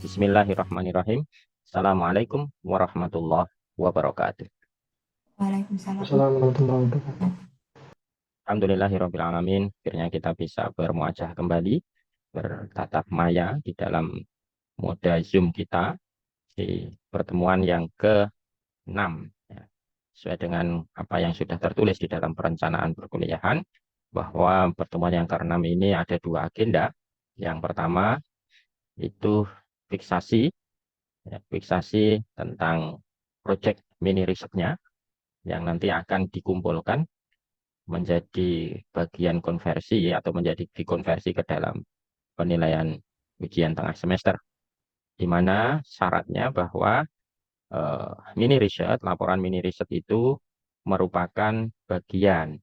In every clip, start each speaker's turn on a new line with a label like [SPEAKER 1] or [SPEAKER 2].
[SPEAKER 1] Bismillahirrahmanirrahim. Assalamualaikum warahmatullahi wabarakatuh.
[SPEAKER 2] Waalaikumsalam.
[SPEAKER 3] Assalamualaikum warahmatullahi wabarakatuh.
[SPEAKER 1] Alhamdulillahirabbil alamin. Akhirnya kita bisa bermuajah kembali, bertatap maya di dalam mode Zoom kita di pertemuan yang ke-6. Ya. Sesuai dengan apa yang sudah tertulis di dalam perencanaan perkuliahan, bahwa pertemuan yang ke-6 ini ada dua agenda. Yang pertama itu fiksasi, fiksasi tentang proyek mini risetnya yang nanti akan dikumpulkan menjadi bagian konversi atau menjadi dikonversi ke dalam penilaian ujian tengah semester, di mana syaratnya bahwa mini riset, laporan mini riset itu merupakan bagian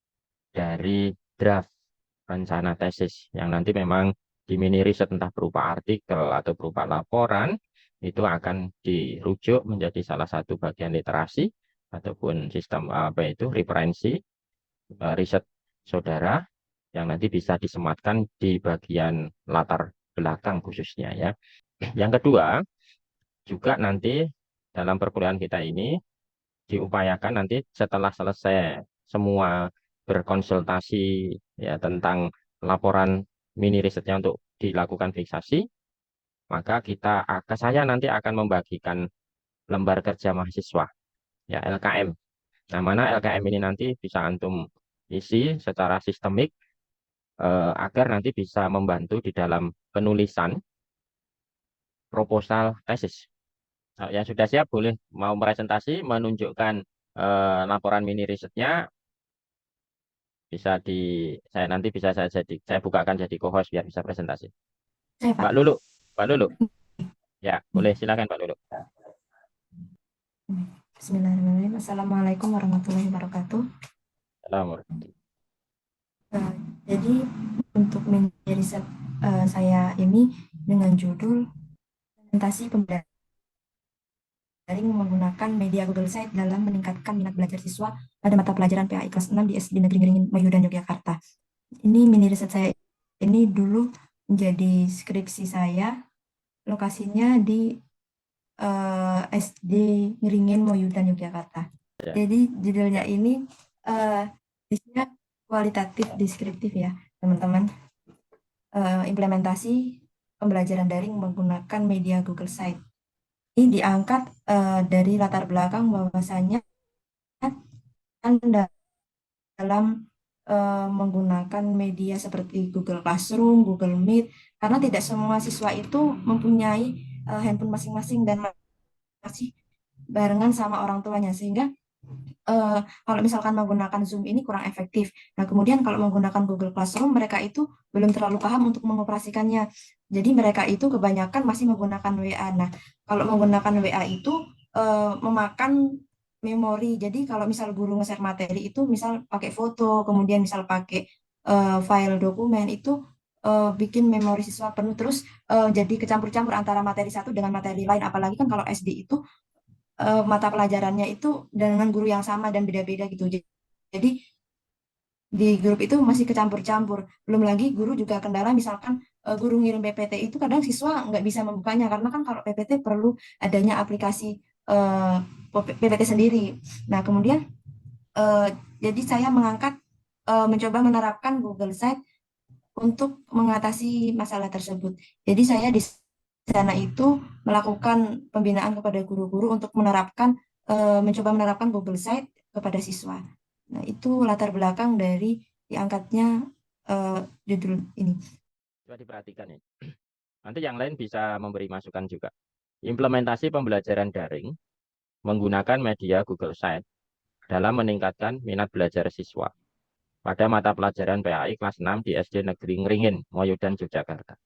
[SPEAKER 1] dari draft rencana tesis yang nanti memang di mini riset entah berupa artikel atau berupa laporan itu akan dirujuk menjadi salah satu bagian literasi ataupun sistem referensi riset saudara yang nanti bisa disematkan di bagian latar belakang khususnya ya. Yang kedua, juga nanti dalam perkuliahan kita ini diupayakan nanti setelah selesai semua berkonsultasi ya tentang laporan mini risetnya untuk dilakukan fiksasi, maka saya nanti akan membagikan lembar kerja mahasiswa ya LKM. Nah, mana LKM ini nanti bisa antum isi secara sistemik agar nanti bisa membantu di dalam penulisan proposal tesis. Nah, yang sudah siap boleh mau presentasi menunjukkan laporan mini risetnya bisa saya nanti bisa saya bukakan jadi co-host biar bisa presentasi.
[SPEAKER 2] Saya Pak.
[SPEAKER 1] Mbak Lulu, Mbak Lulu, ya boleh silakan Mbak Lulu.
[SPEAKER 2] Bismillahirrahmanirrahim. Assalamualaikum warahmatullahi wabarakatuh.
[SPEAKER 1] Assalamualaikum.
[SPEAKER 2] Eh, jadi untuk mini riset saya ini dengan judul presentasi pembelajaran daring menggunakan media Google Site dalam meningkatkan minat belajar siswa pada mata pelajaran PAI kelas 6 di SD Negeri Ngeringin Mayudan Yogyakarta. Ini mini riset saya ini dulu menjadi skripsi saya, lokasinya di SD Ngeringin Moyudan Yogyakarta.
[SPEAKER 1] Ya,
[SPEAKER 2] Jadi judulnya ini isinya kualitatif deskriptif ya teman-teman. Implementasi pembelajaran daring menggunakan media Google Site. Ini diangkat dari latar belakang bahwasanya kan dalam menggunakan media seperti Google Classroom, Google Meet, karena tidak semua siswa itu mempunyai handphone masing-masing dan masih barengan sama orang tuanya, sehingga kalau misalkan menggunakan Zoom ini kurang efektif. Nah, kemudian kalau menggunakan Google Classroom, mereka itu belum terlalu paham untuk mengoperasikannya. Jadi mereka itu kebanyakan masih menggunakan WA. Nah, kalau menggunakan WA itu memakan memori. Jadi kalau misal guru nge-share materi itu misal pakai foto, kemudian misal pakai file dokumen itu bikin memori siswa penuh terus jadi kecampur-campur antara materi satu dengan materi lain. Apalagi kan kalau SD itu mata pelajarannya itu dengan guru yang sama dan beda-beda gitu. Jadi di grup itu masih kecampur-campur. Belum lagi guru juga kendala misalkan guru ngirim PPT itu kadang siswa nggak bisa membukanya karena kan kalau PPT perlu adanya aplikasi eh, PPT sendiri. Nah, kemudian eh, jadi saya mencoba menerapkan Google Site untuk mengatasi masalah tersebut. Jadi saya di sana itu melakukan pembinaan kepada guru-guru untuk mencoba menerapkan Google Site kepada siswa. Nah, itu latar belakang dari diangkatnya eh, judul ini.
[SPEAKER 1] coba diperhatikan ya. Nanti yang lain bisa memberi masukan juga. Implementasi pembelajaran daring menggunakan media Google Site dalam meningkatkan minat belajar siswa pada mata pelajaran PAI kelas 6 di SD Negeri Ngeringin, Moyudan, Yogyakarta.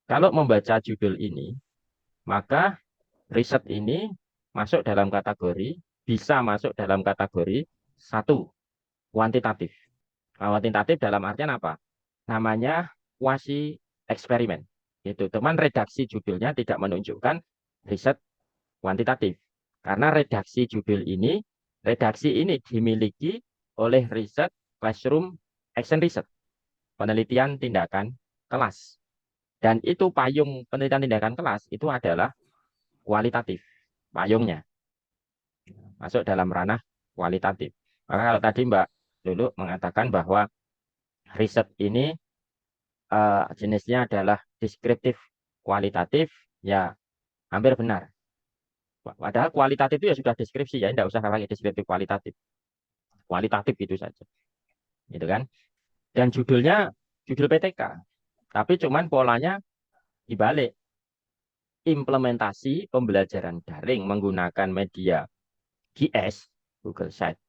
[SPEAKER 1] Kalau membaca judul ini, maka riset ini bisa masuk dalam kategori satu, kuantitatif. Nah, kuantitatif dalam artian apa? Namanya kuasi eksperimen. Itu teman redaksi judulnya tidak menunjukkan riset kuantitatif. Karena redaksi ini dimiliki oleh riset classroom action research, penelitian tindakan kelas. Dan itu payung penelitian tindakan kelas itu adalah kualitatif. Payungnya masuk dalam ranah kualitatif. Maka kalau tadi Mbak Lulu mengatakan bahwa riset ini jenisnya adalah deskriptif kualitatif, ya hampir benar. Padahal kualitatif itu ya sudah deskripsi ya, tidak usah pakai deskriptif kualitatif. Kualitatif itu saja, gitu kan? Dan judulnya judul PTK, tapi cuman polanya dibalik. Implementasi pembelajaran daring menggunakan media GS, Google Site.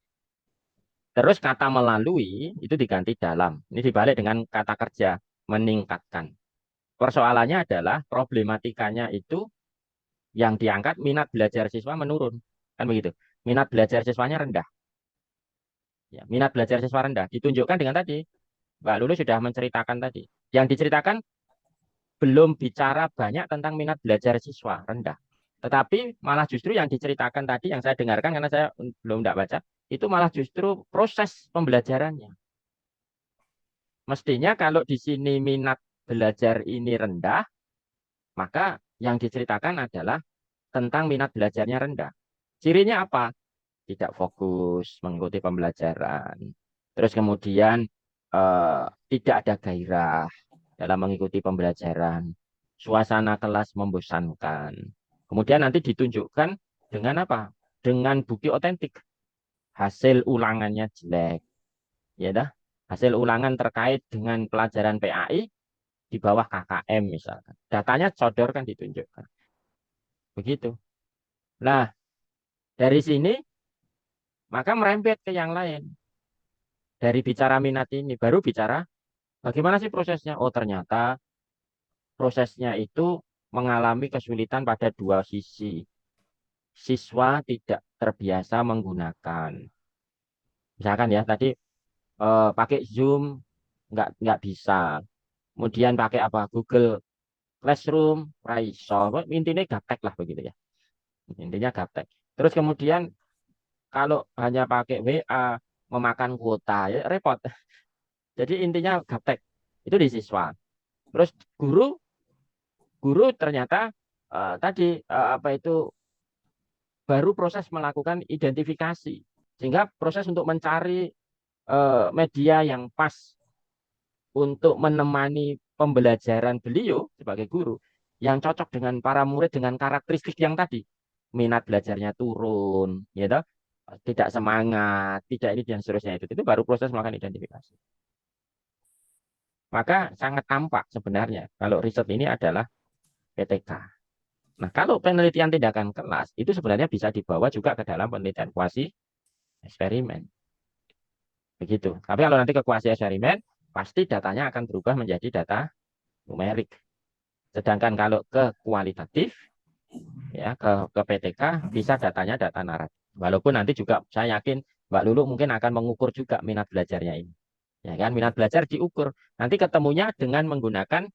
[SPEAKER 1] Terus kata melalui itu diganti dalam. Ini dibalik dengan kata kerja meningkatkan. Persoalannya adalah problematikanya itu yang diangkat minat belajar siswa menurun. Kan begitu. Minat belajar siswanya rendah. Ya, minat belajar siswa rendah ditunjukkan dengan tadi. Mbak Lulu sudah menceritakan tadi. Yang diceritakan belum bicara banyak tentang minat belajar siswa rendah. Tetapi malah justru yang diceritakan tadi yang saya dengarkan karena saya belum tidak baca, itu malah justru proses pembelajarannya. Mestinya kalau di sini minat belajar ini rendah, maka yang diceritakan adalah tentang minat belajarnya rendah. Cirinya apa? Tidak fokus mengikuti pembelajaran. Terus kemudian tidak ada gairah dalam mengikuti pembelajaran. Suasana kelas membosankan. Kemudian nanti ditunjukkan dengan apa? Dengan bukti otentik. Hasil ulangannya jelek. Ya dah. Hasil ulangan terkait dengan pelajaran PAI di bawah KKM misalkan. Datanya sodor kan ditunjukkan. Begitu. Nah, dari sini maka merembet ke yang lain. Dari bicara minat ini baru bicara bagaimana sih prosesnya? Oh, ternyata prosesnya itu mengalami kesulitan pada dua sisi. Siswa tidak terbiasa menggunakan. Misalkan ya tadi pakai Zoom nggak bisa. Kemudian pakai apa? Google Classroom, Raiso. Intinya gaptek lah begitu ya. Intinya gaptek. Terus kemudian kalau hanya pakai WA memakan kuota ya repot. Jadi intinya gaptek. Itu di siswa. Terus guru guru ternyata tadi apa itu baru proses melakukan identifikasi sehingga proses untuk mencari media yang pas untuk menemani pembelajaran beliau sebagai guru yang cocok dengan para murid dengan karakteristik yang tadi minat belajarnya turun ya toh? Tidak semangat tidak ini dan seterusnya itu baru proses melakukan identifikasi. Maka sangat tampak sebenarnya kalau riset ini adalah PTK. Nah, kalau penelitian tindakan kelas itu sebenarnya bisa dibawa juga ke dalam penelitian kuasi eksperimen. Begitu. Tapi kalau nanti ke kuasi eksperimen, pasti datanya akan berubah menjadi data numerik. Sedangkan kalau ke kualitatif, ya ke PTK, bisa datanya data naratif. Walaupun nanti juga saya yakin Mbak Lulu mungkin akan mengukur juga minat belajarnya ini. Ya kan, minat belajar diukur. Nanti ketemunya dengan menggunakan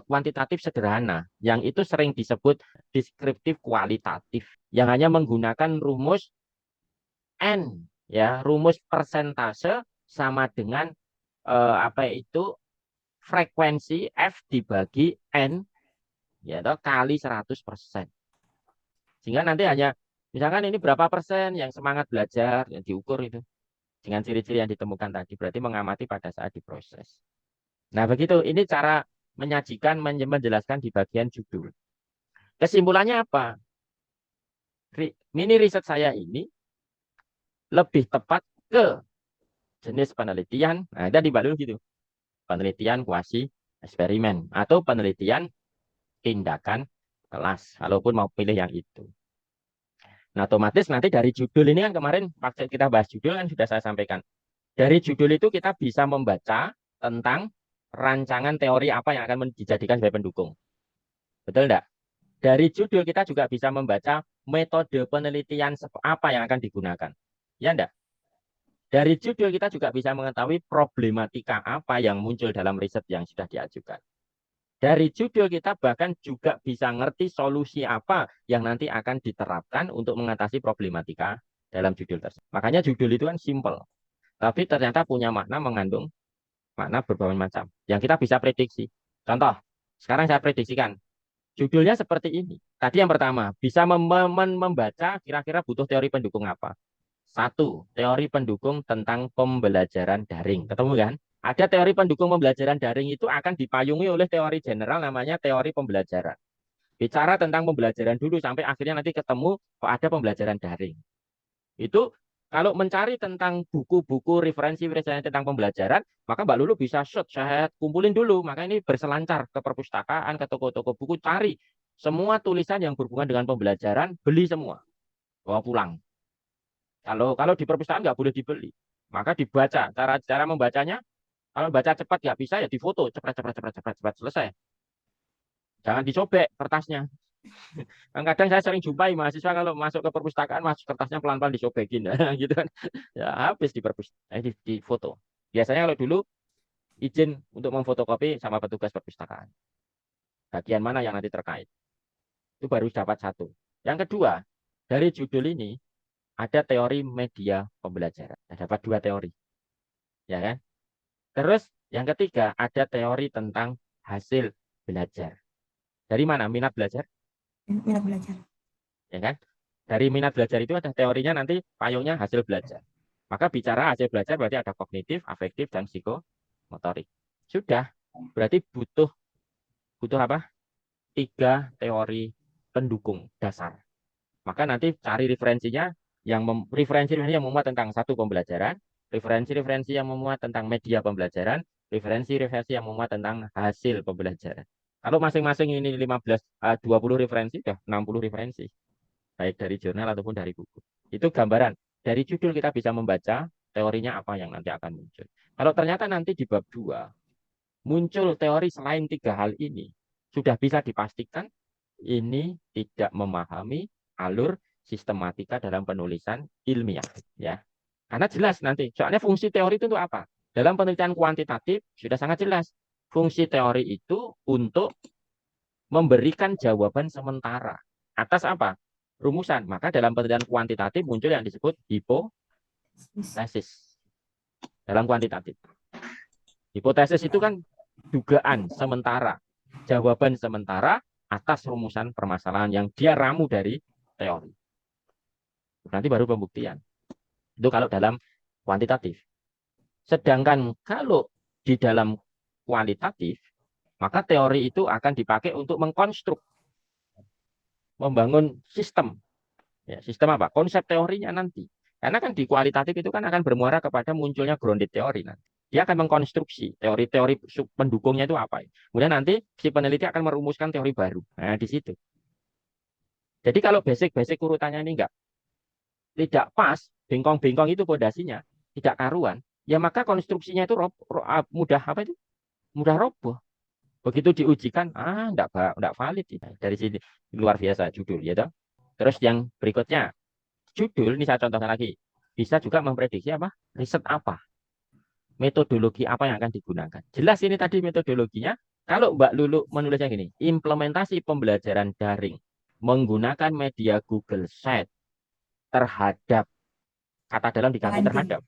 [SPEAKER 1] kuantitatif sederhana yang itu sering disebut deskriptif kualitatif yang hanya menggunakan rumus N ya rumus persentase sama dengan apa itu frekuensi F dibagi N ya toh, kali 100%. Sehingga nanti hanya misalkan ini berapa persen yang semangat belajar yang diukur itu dengan ciri-ciri yang ditemukan tadi berarti mengamati pada saat diproses. Nah, begitu. Ini cara menyajikan, menjelaskan di bagian judul. Kesimpulannya apa? Mini riset saya ini lebih tepat ke jenis penelitian. Nah, tadi Mbak dulu gitu. Penelitian kuasi eksperimen atau penelitian tindakan kelas. Walaupun mau pilih yang itu. Nah, otomatis nanti dari judul ini kan kemarin waktu kita bahas judul kan sudah saya sampaikan. Dari judul itu kita bisa membaca tentang rancangan teori apa yang akan dijadikan sebagai pendukung. Betul enggak? Dari judul kita juga bisa membaca metode penelitian apa yang akan digunakan. Ya enggak? Dari judul kita juga bisa mengetahui problematika apa yang muncul dalam riset yang sudah diajukan. Dari judul kita bahkan juga bisa ngerti solusi apa yang nanti akan diterapkan untuk mengatasi problematika dalam judul tersebut. Makanya judul itu kan simple. Tapi ternyata punya makna mengandung makna berbagai macam. Yang kita bisa prediksi. Contoh, Sekarang saya prediksikan. Judulnya seperti ini. Tadi yang pertama, bisa membaca kira-kira butuh teori pendukung apa? Satu, teori pendukung tentang pembelajaran daring. Ketemu kan? Ada teori pendukung pembelajaran daring itu akan dipayungi oleh teori general namanya teori pembelajaran. Bicara tentang pembelajaran dulu sampai akhirnya nanti ketemu kok ada pembelajaran daring. Itu kalau mencari tentang buku-buku referensi tentang pembelajaran, maka Mbak Lulu bisa search, saya kumpulin dulu. Maka ini berselancar ke perpustakaan, ke toko-toko buku, cari semua tulisan yang berhubungan dengan pembelajaran, beli semua, bawa pulang. Kalau di perpustakaan nggak boleh dibeli, maka dibaca. Cara membacanya, kalau baca cepat nggak bisa ya difoto, cepat cepat cepat cepat cepat selesai. Jangan disobek kertasnya. Kadang saya sering jumpai mahasiswa kalau masuk ke perpustakaan, masuk kertasnya pelan-pelan disobekin, gitu kan. Ya habis di perpustakaan, di foto. Biasanya kalau dulu izin untuk memfotokopi sama petugas perpustakaan. Bagian mana yang nanti terkait. Itu baru dapat satu. Yang kedua, dari judul ini ada teori media pembelajaran. Dapat dua teori, ya kan? Terus yang ketiga ada teori tentang hasil belajar. Dari mana minat belajar?
[SPEAKER 2] Minat belajar.
[SPEAKER 1] Ya kan? Dari minat belajar itu ada teorinya nanti payungnya hasil belajar. Maka bicara hasil belajar berarti ada kognitif, afektif, dan psikomotorik. Sudah, berarti butuh butuh apa? Tiga teori pendukung dasar. Maka nanti cari referensinya referensi yang memuat tentang satu pembelajaran, referensi-referensi yang memuat tentang media pembelajaran, referensi-referensi yang memuat tentang hasil pembelajaran. Kalau masing-masing ini 20 referensi, sudah 60 referensi. Baik dari jurnal ataupun dari buku. Itu gambaran. Dari judul kita bisa membaca teorinya apa yang nanti akan muncul. Kalau ternyata nanti di bab 2 muncul teori selain tiga hal ini, sudah bisa dipastikan ini tidak memahami alur sistematika dalam penulisan ilmiah. Ya, karena jelas nanti. Soalnya fungsi teori itu untuk apa? Dalam penelitian kuantitatif sudah sangat jelas. Fungsi teori itu untuk memberikan jawaban sementara. Atas apa? Rumusan. Maka dalam penelitian kuantitatif muncul yang disebut hipotesis. Dalam kuantitatif. Hipotesis itu kan dugaan sementara. Jawaban sementara atas rumusan permasalahan yang dia ramu dari teori. Nanti baru pembuktian. Itu kalau dalam kuantitatif. Sedangkan kalau di dalam kualitatif, maka teori itu akan dipakai untuk mengkonstruk, membangun sistem. Ya, sistem apa? Konsep teorinya nanti. Karena kan di kualitatif itu kan akan bermuara kepada munculnya grounded teori nanti. Dia akan mengkonstruksi teori-teori pendukungnya itu apa. Kemudian nanti si peneliti akan merumuskan teori baru. Nah, di situ. Jadi kalau basic-basic urutannya ini enggak tidak pas, bengkong-bengkong itu pondasinya, tidak karuan, ya maka konstruksinya itu mudah apa itu? Mudah roboh. Begitu diujikan, enggak valid. Dari sini luar biasa judul, ya toh. Terus yang berikutnya, judul ini saya contohkan lagi. Bisa juga memprediksi apa? Riset apa? Metodologi apa yang akan digunakan? Jelas ini tadi metodologinya. Kalau Mbak Lulu menulisnya gini, implementasi pembelajaran daring menggunakan media Google Sheet terhadap kata dalam diganti terhadap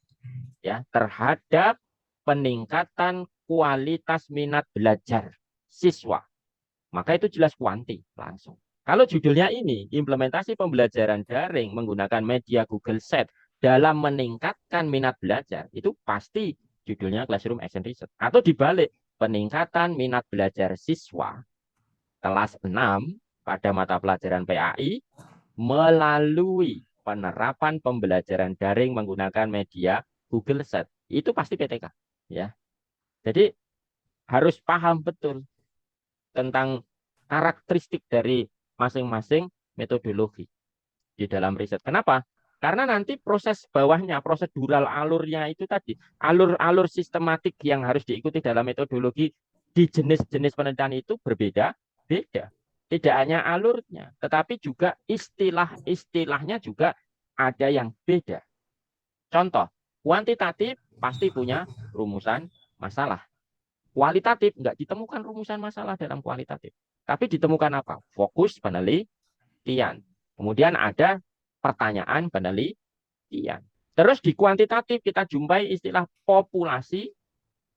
[SPEAKER 1] ya, terhadap peningkatan kualitas minat belajar siswa. Maka itu jelas kuanti langsung. Kalau judulnya ini, implementasi pembelajaran daring menggunakan media Google Sheet dalam meningkatkan minat belajar, itu pasti judulnya Classroom Action Research. Atau dibalik, peningkatan minat belajar siswa kelas 6 pada mata pelajaran PAI melalui penerapan pembelajaran daring menggunakan media Google Sheet. Itu pasti PTK. Ya. Jadi harus paham betul tentang karakteristik dari masing-masing metodologi di dalam riset. Kenapa? Karena nanti proses bawahnya, prosedural alurnya itu tadi, alur-alur sistematik yang harus diikuti dalam metodologi di jenis-jenis penelitian itu berbeda-beda. Tidak hanya alurnya, tetapi juga istilah-istilahnya juga ada yang beda. Contoh, kuantitatif pasti punya rumusan masalah. Kualitatif nggak ditemukan rumusan masalah dalam kualitatif. Tapi ditemukan apa? Fokus penelitian. Kemudian ada pertanyaan penelitian. Terus di kuantitatif kita jumpai istilah populasi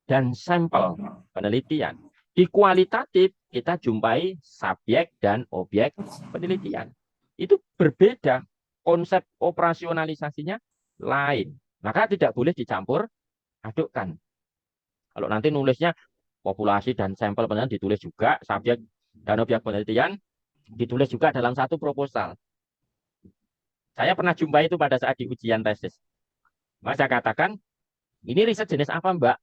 [SPEAKER 1] dan sampel penelitian. Di kualitatif kita jumpai subjek dan objek penelitian. Itu berbeda. Konsep operasionalisasinya lain. Maka tidak boleh dicampur adukkan. Kalau nanti nulisnya populasi dan sampel penelitian ditulis juga, subjek dan objek penelitian ditulis juga dalam satu proposal. Saya pernah jumpa itu pada saat di ujian tesis. Maka saya katakan, ini riset jenis apa Mbak?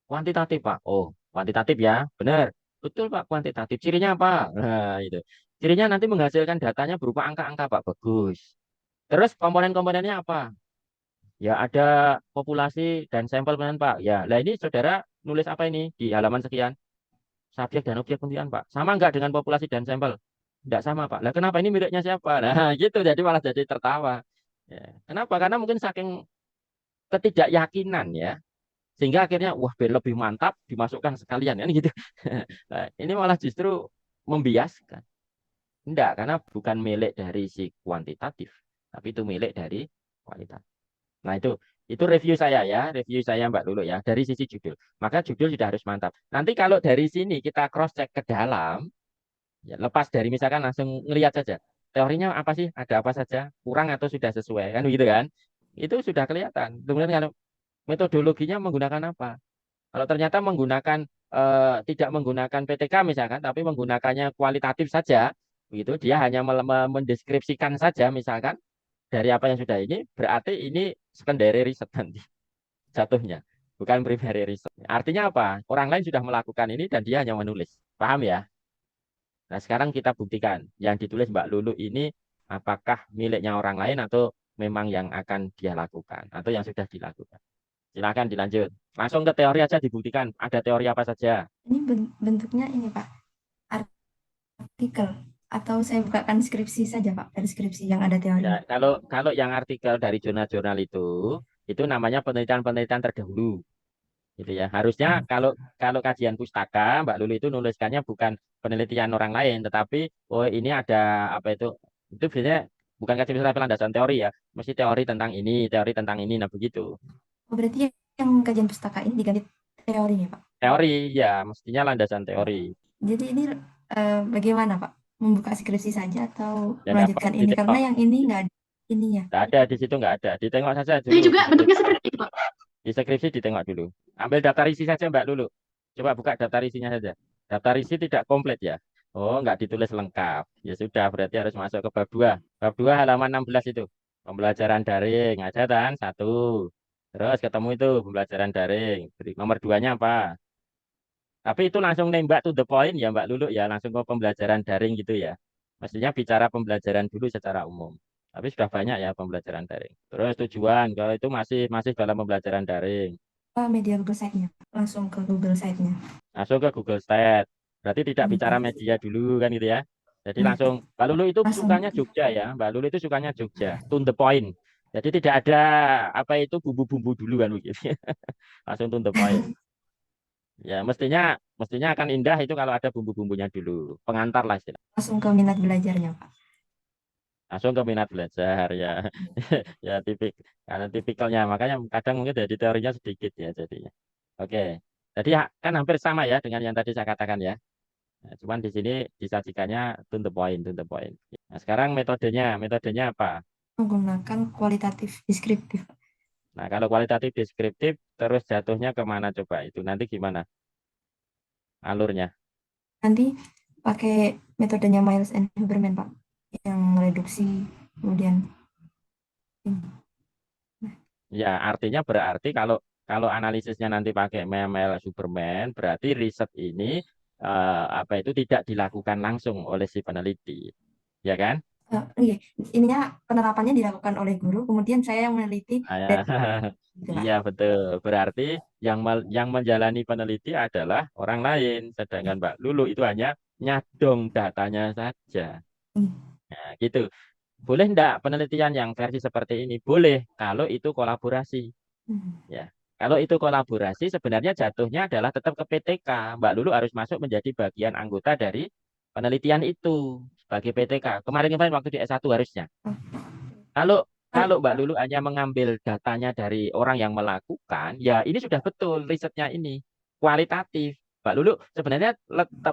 [SPEAKER 1] Kuantitatif Pak. Oh, kuantitatif ya, benar. Betul Pak, kuantitatif. Cirinya apa? Nah, itu. Cirinya nanti menghasilkan datanya berupa angka-angka Pak. Bagus. Terus komponen-komponennya apa? Ya ada populasi dan sampel penelitian Pak. Ya, lah ini saudara nulis apa ini di halaman sekian? Subjek dan objek penelitian Pak. Sama enggak dengan populasi dan sampel? Tidak sama Pak. Lah kenapa ini miliknya siapa? Nah gitu jadi malah jadi tertawa. Ya. Kenapa? Karena mungkin saking ketidakyakinan ya. Sehingga akhirnya wah biar lebih mantap dimasukkan sekalian kan gitu. Nah, ini malah justru membiaskan. Enggak, karena bukan milik dari si kuantitatif, tapi itu milik dari kualitatif. Nah, itu review saya ya, review saya Mbak Lulu ya, dari sisi judul. Maka judul sudah harus mantap. Nanti kalau dari sini kita cross check ke dalam, ya lepas dari misalkan langsung ngelihat saja. Teorinya apa sih? Ada apa saja? Kurang atau sudah sesuai? Kan begitu kan? Itu sudah kelihatan. Kemudian kalau metodologinya menggunakan apa? Kalau ternyata menggunakan tidak menggunakan PTK misalkan, tapi menggunakannya kualitatif saja, begitu dia hanya mendeskripsikan saja misalkan dari apa yang sudah ini, berarti ini secondary riset nanti jatuhnya, bukan primary riset. Artinya apa? Orang lain sudah melakukan ini dan dia hanya menulis. Paham ya? Nah, sekarang kita buktikan yang ditulis Mbak Lulu ini apakah miliknya orang lain atau memang yang akan dia lakukan atau yang sudah dilakukan. Silakan dilanjut. Langsung ke teori aja dibuktikan. Ada teori apa saja?
[SPEAKER 2] Ini bentuknya ini Pak, artikel atau saya bukakan skripsi saja Pak, dari skripsi yang ada
[SPEAKER 1] Ya,
[SPEAKER 2] teorinya.
[SPEAKER 1] kalau kalau yang artikel dari jurnal-jurnal itu namanya penelitian-penelitian terdahulu, gitu ya. Harusnya kalau kalau kajian pustaka, Mbak Lulu itu nuliskannya bukan penelitian orang lain, tetapi oh ini ada apa itu biasanya bukan kajian pustaka landasan teori ya, mesti teori tentang ini, nah begitu.
[SPEAKER 2] Oh, berarti yang kajian pustaka ini diganti teorinya Pak.
[SPEAKER 1] Teori ya, mestinya landasan teori.
[SPEAKER 2] Jadi ini bagaimana Pak? Membuka skripsi saja atau
[SPEAKER 1] Dan apa
[SPEAKER 2] melanjutkan ini? Karena
[SPEAKER 1] ditengok,
[SPEAKER 2] yang ini nggak ada ininya.
[SPEAKER 1] nggak ada di situ nggak ada, ditengok saja
[SPEAKER 3] Ini
[SPEAKER 1] dulu
[SPEAKER 3] juga
[SPEAKER 1] di
[SPEAKER 3] bentuknya
[SPEAKER 1] skripsi.
[SPEAKER 3] seperti itu, Pak.
[SPEAKER 1] Di skripsi ditengok dulu. Ambil daftar isi saja Mbak Lulu. Coba buka daftar isinya saja. Daftar isi tidak komplit ya. Oh, nggak ditulis lengkap. Ya sudah, berarti harus masuk ke bab 2. Bab 2 halaman 16 itu. Pembelajaran daring. Ada kan? Satu. Terus ketemu itu pembelajaran daring. Nomor 2-nya apa? Tapi itu langsung nembak to the point ya Mbak Lulu ya. Langsung ke pembelajaran daring gitu ya. Mestinya bicara pembelajaran dulu secara umum. Tapi sudah banyak ya pembelajaran daring. Terus tujuan, kalau itu masih masih dalam pembelajaran daring.
[SPEAKER 2] Media Google Site-nya. Langsung ke Google Site-nya.
[SPEAKER 1] Masuk ke Google Stats. Berarti tidak bicara
[SPEAKER 2] Hmm.
[SPEAKER 1] media dulu kan gitu ya. Jadi
[SPEAKER 2] Nah,
[SPEAKER 1] langsung Mbak Lulu itu
[SPEAKER 2] langsung
[SPEAKER 1] sukanya Jogja ya. Mbak Lulu itu sukanya Jogja. To the point. Jadi tidak ada apa itu bumbu-bumbu dulu kan begitu. Langsung to the point. Ya mestinya mestinya akan indah itu kalau ada bumbu-bumbunya dulu. Pengantar lah istilah.
[SPEAKER 2] langsung ke minat belajarnya Pak.
[SPEAKER 1] Langsung ke minat belajar ya. Ya karena tipikalnya makanya kadang mungkin dari teorinya sedikit ya jadinya. Oke. Jadi ya, kan hampir sama ya dengan yang tadi saya katakan ya. Nah, cuman di sini disajikannya to the point, to the point. Nah, sekarang metodenya apa?
[SPEAKER 2] Menggunakan kualitatif deskriptif.
[SPEAKER 1] Nah, kalau kualitatif deskriptif terus jatuhnya kemana coba itu? Nanti gimana alurnya?
[SPEAKER 2] Nanti pakai metodenya Miles and Huberman Pak. Yang reduksi, kemudian ini.
[SPEAKER 1] Ya, artinya berarti kalau kalau analisisnya nanti pakai ML Superman, berarti riset ini apa itu tidak dilakukan langsung oleh si peneliti, ya kan?
[SPEAKER 2] Iya, ininya penerapannya dilakukan oleh guru, kemudian saya yang meneliti
[SPEAKER 1] Ah, ya.
[SPEAKER 2] dari gitu, Pak.
[SPEAKER 1] Iya betul. Berarti yang menjalani peneliti adalah orang lain, sedangkan Mbak Lulu itu hanya nyadong datanya saja.
[SPEAKER 2] Hmm.
[SPEAKER 1] Nah, gitu. Boleh enggak penelitian yang versi seperti ini? Boleh kalau itu kolaborasi.
[SPEAKER 2] Hmm.
[SPEAKER 1] Ya. Kalau itu kolaborasi sebenarnya jatuhnya adalah tetap ke PTK. Mbak Lulu harus masuk menjadi bagian anggota dari penelitian itu sebagai PTK. Kemarin-kemarin waktu di S1 harusnya. Kalau
[SPEAKER 2] Oh,
[SPEAKER 1] kalau Mbak Lulu hanya mengambil datanya dari orang yang melakukan, ya ini sudah betul risetnya ini kualitatif. Mbak Lulu sebenarnya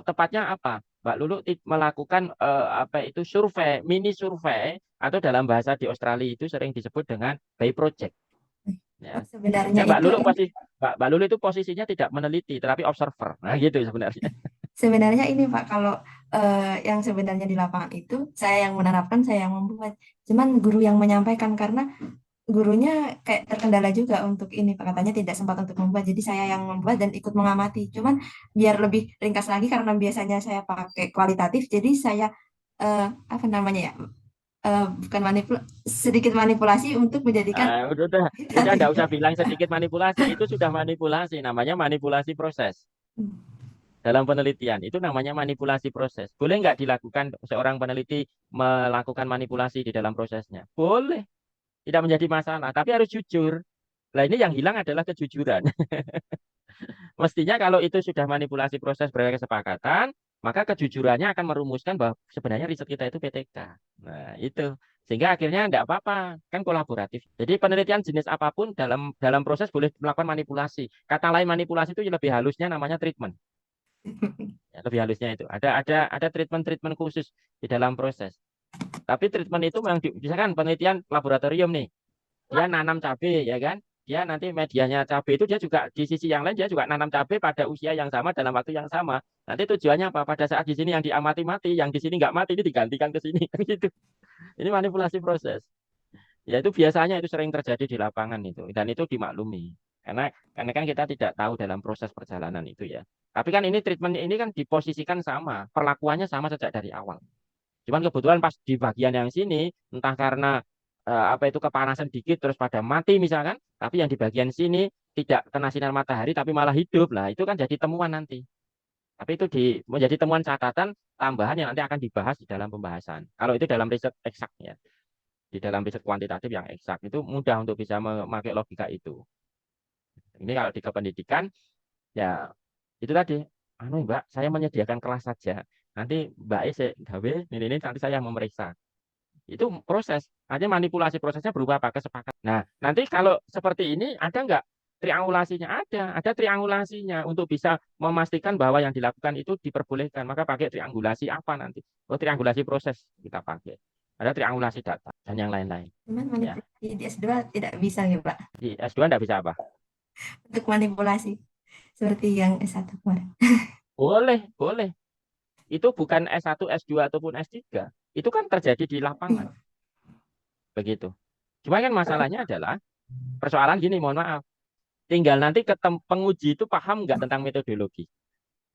[SPEAKER 1] tepatnya apa? Mbak Lulu melakukan apa itu survei, mini survei atau dalam bahasa di Australia itu sering disebut dengan by project. Ya,
[SPEAKER 2] Sebenarnya
[SPEAKER 1] ya Mbak
[SPEAKER 2] itu
[SPEAKER 1] Lulu Mbak Lulu itu posisinya tidak meneliti, tetapi observer. Nah gitu sebenarnya.
[SPEAKER 2] sebenarnya ini Pak, kalau yang sebenarnya di lapangan itu saya yang menerapkan, saya yang membuat. Cuman guru yang menyampaikan karena gurunya kayak terkendala juga untuk ini Pak, katanya tidak sempat untuk membuat. Jadi saya yang membuat dan ikut mengamati. Cuman biar lebih ringkas lagi karena biasanya saya pakai kualitatif, jadi saya apa namanya ya? Bukan sedikit manipulasi untuk menjadikan
[SPEAKER 1] Udah nggak usah bilang sedikit manipulasi, itu sudah manipulasi, namanya manipulasi proses. Dalam penelitian itu namanya manipulasi proses. Boleh nggak dilakukan seorang peneliti melakukan manipulasi di dalam prosesnya? Boleh, tidak menjadi masalah, tapi harus jujur. Nah ini yang hilang adalah kejujuran. Mestinya kalau itu sudah manipulasi proses berkesepakatan, maka kejujurannya akan merumuskan bahwa sebenarnya riset kita itu PTK. Nah, itu. Sehingga akhirnya enggak apa-apa, kan kolaboratif. Jadi penelitian jenis apapun dalam proses boleh melakukan manipulasi. Kata lain manipulasi itu lebih halusnya namanya treatment. Ya, lebih halusnya itu. Ada treatment-treatment khusus di dalam proses. Tapi treatment itu memang misalkan penelitian laboratorium nih, dia nanam cabai ya kan, dia nanti medianya cabai itu dia juga di sisi yang lain dia juga nanam cabai pada usia yang sama dalam waktu yang sama. Nanti tujuannya apa? Pada saat di sini yang diamati mati, yang di sini nggak mati ini digantikan ke sini kan gitu. Ini manipulasi proses. Ya itu biasanya itu sering terjadi di lapangan itu dan itu dimaklumi. Karena kan kita tidak tahu dalam proses perjalanan itu ya. Tapi kan ini treatment ini kan diposisikan sama, perlakuannya sama sejak dari awal. Cuman kebetulan pas di bagian yang sini, entah karena apa itu kepanasan dikit terus pada mati misalkan, tapi yang di bagian sini tidak kena sinar matahari tapi malah hidup. Lah itu kan jadi temuan nanti. Tapi itu menjadi temuan catatan tambahan yang nanti akan dibahas di dalam pembahasan. Kalau itu dalam riset eksak ya, di dalam riset kuantitatif yang eksak itu mudah untuk bisa memakai logika itu. Ini kalau di kependidikan ya itu tadi, anu Mbak, saya menyediakan kelas saja. Nanti Mbak Ise gawe ini nanti saya memeriksa. Itu proses. Hanya manipulasi prosesnya berupa apa? Kesepakatan. Nah, nanti kalau seperti ini ada nggak triangulasinya? Ada triangulasinya untuk bisa memastikan bahwa yang dilakukan itu diperbolehkan. Maka pakai triangulasi apa nanti? Oh, triangulasi proses kita pakai. Ada triangulasi data dan yang lain-lain.
[SPEAKER 2] cuman
[SPEAKER 1] Ya,
[SPEAKER 2] manipulasi di S2 tidak bisa ya Pak
[SPEAKER 1] di S2 nggak bisa apa?
[SPEAKER 2] untuk manipulasi seperti yang S1 kemarin.
[SPEAKER 1] Boleh, boleh. Itu bukan S1, S2 ataupun S3. Itu kan terjadi di lapangan. Begitu. Cuma kan masalahnya adalah persoalan gini, mohon maaf. Tinggal nanti penguji itu paham nggak tentang metodologi.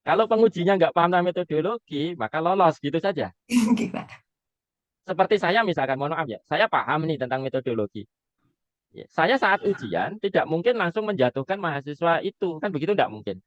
[SPEAKER 1] Kalau pengujinya nggak paham tentang metodologi, maka lolos gitu saja.
[SPEAKER 2] Gimana?
[SPEAKER 1] Seperti saya misalkan, mohon maaf ya, saya paham nih tentang metodologi. Ya, saya saat ujian tidak mungkin langsung menjatuhkan mahasiswa itu, kan begitu nggak mungkin.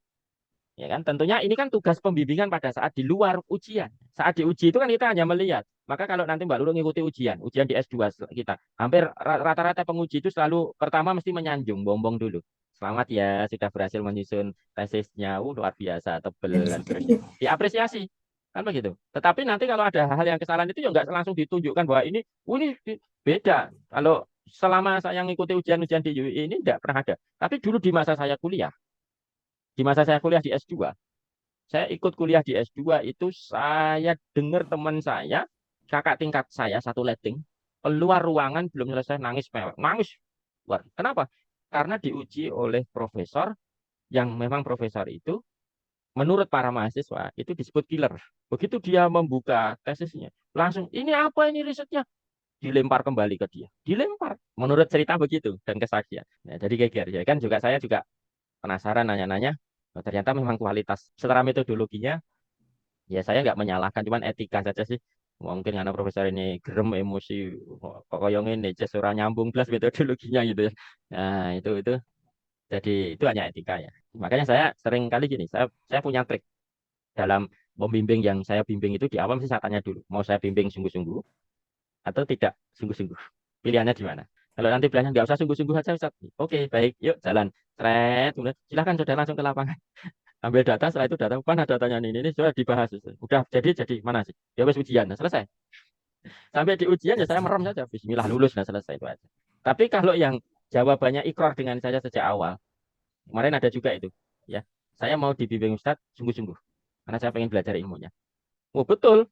[SPEAKER 1] Ya kan, tentunya ini kan tugas pembimbingan pada saat di luar ujian. Saat diuji itu kan kita hanya melihat. Maka kalau nanti Mbak Lulu ngikuti ujian di S2 kita, hampir rata-rata penguji itu selalu pertama mesti menyanjung, bombong dulu. Selamat ya, sudah berhasil menyusun tesisnya, luar biasa, tebel dan seterusnya. Diapresiasi, kan begitu. Tetapi nanti kalau ada hal yang kesalahan itu ya nggak langsung ditunjukkan bahwa ini beda. Kalau selama saya mengikuti ujian-ujian di UI ini tidak pernah ada. Tapi dulu di masa saya kuliah, di masa saya kuliah di S2, saya ikut kuliah di S2 itu saya dengar teman saya, kakak tingkat saya satu letting, keluar ruangan belum selesai nangis mewek. Nangis. Wah, kenapa? Karena diuji oleh profesor yang memang profesor itu menurut para mahasiswa itu disebut killer. Begitu dia membuka tesisnya, langsung ini apa ini risetnya? Dilempar kembali ke dia. Dilempar. Menurut cerita begitu dan kesaksian. Nah, jadi geger ya kan juga saya juga penasaran nanya-nanya. Oh, ternyata memang kualitas secara metodologinya ya saya nggak menyalahkan cuman etika saja sih mungkin karena profesor ini gerem emosi kok koyong ini just ora nyambung plus metodologinya gitu ya. Nah itu jadi itu hanya etika ya, makanya saya sering kali gini, saya punya trik dalam membimbing. Yang saya bimbing itu di awal sih saya tanya dulu mau saya bimbing sungguh-sungguh atau tidak sungguh-sungguh, pilihannya di mana. Kalau nanti bilangnya nggak usah sungguh-sungguh aja Ustaz, oke baik yuk jalan thread, kemudian silakan sudah langsung ke lapangan. Ambil data, setelah itu data mana datanya ini sudah dibahas. Udah jadi mana sih? Ya wes ujian, nah, selesai. Sampai di ujian ya saya merem saja, Bismillah lulus, nah selesai itu aja. Tapi kalau yang jawabannya ikrar dengan saya sejak awal, kemarin ada juga itu, ya saya mau dibimbing Ustadz sungguh-sungguh karena saya pengen belajar ilmunya. Oh betul,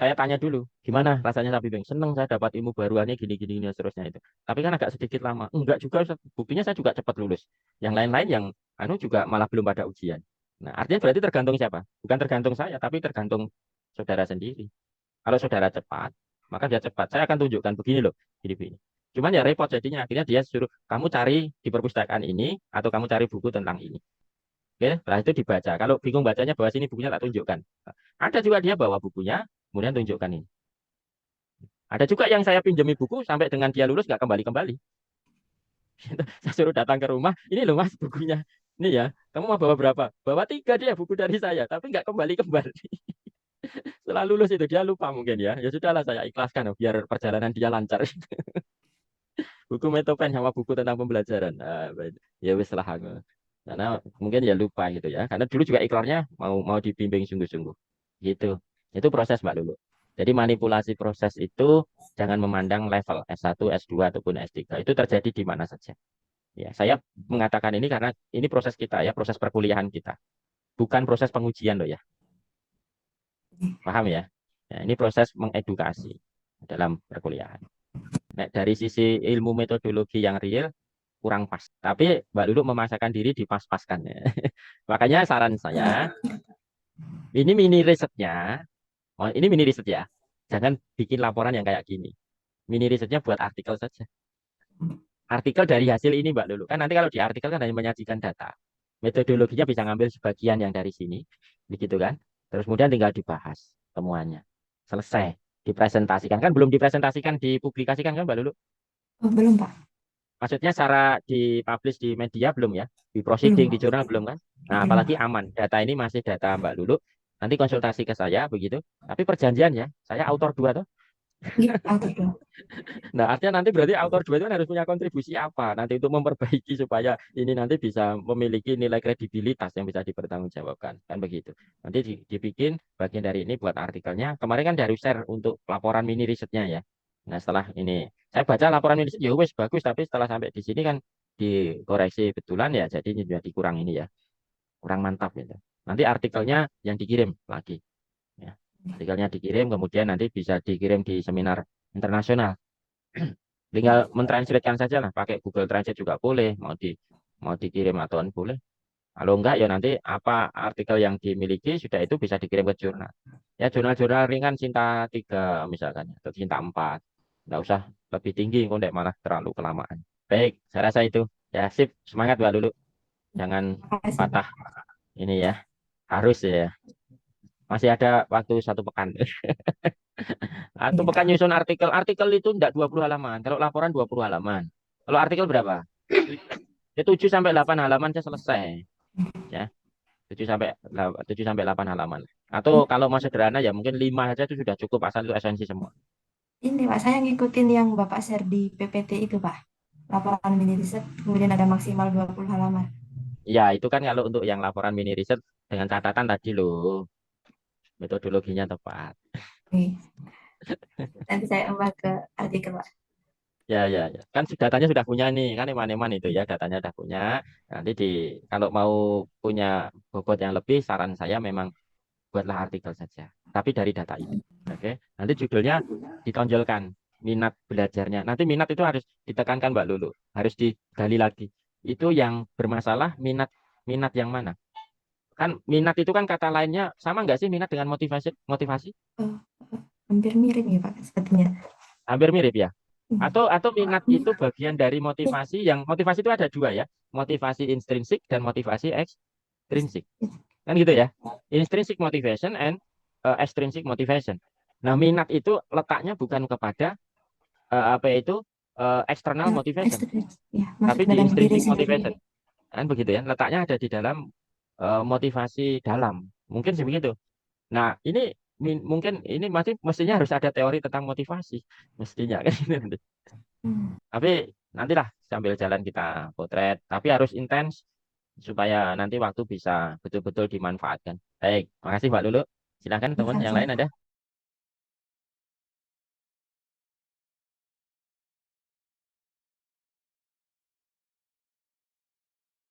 [SPEAKER 1] saya tanya dulu, gimana rasanya saya bimbing? Seneng saya dapat ilmu baruannya gini-gini dan seterusnya itu. Tapi kan agak sedikit lama. Enggak juga, Ustaz. Buktinya saya juga cepat lulus. Yang lain-lain yang anu juga malah belum pada ujian. Nah, artinya berarti tergantung siapa? Bukan tergantung saya, tapi tergantung saudara sendiri. Kalau saudara cepat, maka dia cepat. Saya akan tunjukkan begini loh, gini-gini. Cuman ya repot jadinya. Akhirnya dia suruh, kamu cari di perpustakaan ini, atau kamu cari buku tentang ini. Oke, setelah itu dibaca. Kalau bingung bacanya, bawa sini bukunya tak tunjukkan. Ada juga dia bawa bukunya, kemudian tunjukkan ini. Ada juga yang saya pinjami buku sampai dengan dia lulus nggak kembali-kembali. Saya suruh datang ke rumah, ini loh mas bukunya. Ini ya, kamu mau bawa berapa? Bawa 3 dia buku dari saya, tapi nggak kembali-kembali. Setelah lulus itu dia lupa mungkin ya. Ya sudahlah saya ikhlaskan biar perjalanan dia lancar. Buku Metopen sama buku tentang pembelajaran. Nah, ya wis lah aku. Karena mungkin ya lupa gitu ya. Karena dulu juga iklannya mau mau dibimbing sungguh-sungguh. Gitu. Itu proses Mbak Lulu. Jadi manipulasi proses itu jangan memandang level S1, S2 ataupun S3. Itu terjadi di mana saja. Ya, saya mengatakan ini karena ini proses kita ya, proses perkuliahan kita. Bukan proses pengujian loh ya. Paham ya? Ya, ini proses mengedukasi dalam perkuliahan. Nah, dari sisi ilmu metodologi yang real kurang pas. Tapi Mbak Lulu memaksakan diri dipas-paskan ya. Makanya saran saya, ini mini risetnya, oh, ini mini riset ya. Jangan bikin laporan yang kayak gini. Mini risetnya buat artikel saja. Artikel dari hasil ini Mbak Lulu. Kan nanti kalau di artikel kan hanya menyajikan data. Metodologinya bisa ngambil sebagian yang dari sini. Begitu kan. Terus kemudian tinggal dibahas temuannya. Selesai. Dipresentasikan. Kan belum dipresentasikan, dipublikasikan kan Mbak Lulu?
[SPEAKER 2] Oh, belum, Pak.
[SPEAKER 1] Maksudnya secara dipublish di media belum ya? Di
[SPEAKER 2] Belum,
[SPEAKER 1] proceeding, di
[SPEAKER 2] Pak.
[SPEAKER 1] jurnal belum kan? Nah,
[SPEAKER 2] Belum.
[SPEAKER 1] apalagi aman. Data ini masih data Mbak Lulu. Nanti konsultasi ke saya begitu. Tapi perjanjian ya. Saya autor dua tuh.
[SPEAKER 2] Iya, auto dong.
[SPEAKER 1] Nah, artinya nanti berarti autor dua itu kan harus punya kontribusi apa nanti untuk memperbaiki supaya ini nanti bisa memiliki nilai kredibilitas yang bisa dipertanggungjawabkan. Kan begitu. Nanti dibikin bagian dari ini buat artikelnya. Kemarin kan dari share untuk laporan mini risetnya ya. Nah, setelah ini saya baca laporan mini riset, ya wes bagus, tapi setelah sampai di sini kan dikoreksi betulan ya, jadi ini jadi kurang ini ya, kurang mantap gitu. Nanti artikelnya yang dikirim lagi. Ya. Artikelnya dikirim, kemudian nanti bisa dikirim di seminar internasional. Tinggal mentranslatekan saja lah, pakai Google Translate juga boleh, mau dikirim atau boleh. Kalau enggak ya nanti apa artikel yang dimiliki sudah itu bisa dikirim ke jurnal. Ya jurnal-jurnal ringan Cinta 3 misalkan atau Cinta 4. Enggak usah lebih tinggi kok enggak malah terlalu kelamaan. Baik, saya rasa itu. Ya sip, semangat Mbak dulu. Jangan
[SPEAKER 2] Makasih, Pak.
[SPEAKER 1] patah ini ya. Harus ya. Masih ada waktu 1 pekan. Atau
[SPEAKER 2] Iya,
[SPEAKER 1] pekan
[SPEAKER 2] Pak.
[SPEAKER 1] nyusun artikel. Artikel itu enggak 20 halaman. Kalau laporan 20 halaman. Kalau artikel berapa? Ya 7 sampai 8 halaman saya selesai. Ya, 7 sampai 7 sampai 8 halaman. Atau kalau mau sederhana ya mungkin 5 saja itu sudah cukup asal itu esensi semua.
[SPEAKER 2] Ini, Pak, saya ngikutin yang Bapak share di PPT itu, Pak. Laporan mini riset, kemudian ada maksimal 20 halaman.
[SPEAKER 1] Ya, itu kan kalau untuk yang laporan mini riset dengan catatan tadi loh, metodologinya tepat.
[SPEAKER 2] Oke. Nanti saya ubah ke artikel, Pak.
[SPEAKER 1] Ya, ya, ya. Kan datanya sudah punya nih, kan eman-eman itu ya, datanya sudah punya. Nanti kalau mau punya bobot yang lebih, saran saya memang buatlah artikel saja. Tapi dari data itu. Oke. Nanti judulnya ditonjolkan minat belajarnya. Nanti minat itu harus ditekankan Mbak Lulu, harus digali lagi. Itu yang bermasalah minat minat yang mana? Kan minat itu kan kata lainnya sama nggak sih minat dengan motivasi? Motivasi
[SPEAKER 2] Eh, hampir mirip ya, Pak, sepertinya.
[SPEAKER 1] hampir mirip ya.
[SPEAKER 2] Hmm.
[SPEAKER 1] Atau minat itu bagian dari motivasi yang motivasi itu ada dua ya, motivasi intrinsik dan motivasi ekstrinsik. Kan gitu ya. Intrinsic motivation and extrinsic motivation. Nah, minat itu letaknya bukan kepada apa itu external motivation,
[SPEAKER 2] Ya, masuk
[SPEAKER 1] tapi di
[SPEAKER 2] dalam diri
[SPEAKER 1] intrinsic
[SPEAKER 2] sendiri.
[SPEAKER 1] motivation. Kan begitu ya. Letaknya ada di dalam motivasi dalam. Mungkin sebegitu. Nah, ini mungkin ini masih mestinya harus ada teori tentang motivasi, mestinya kan.
[SPEAKER 2] Hmm.
[SPEAKER 1] Tapi nantilah sambil jalan kita potret, tapi harus intens supaya nanti waktu bisa betul-betul dimanfaatkan. Baik, makasih Mbak Lulu. Silakan teman yang
[SPEAKER 2] Makasih.
[SPEAKER 1] lain ada.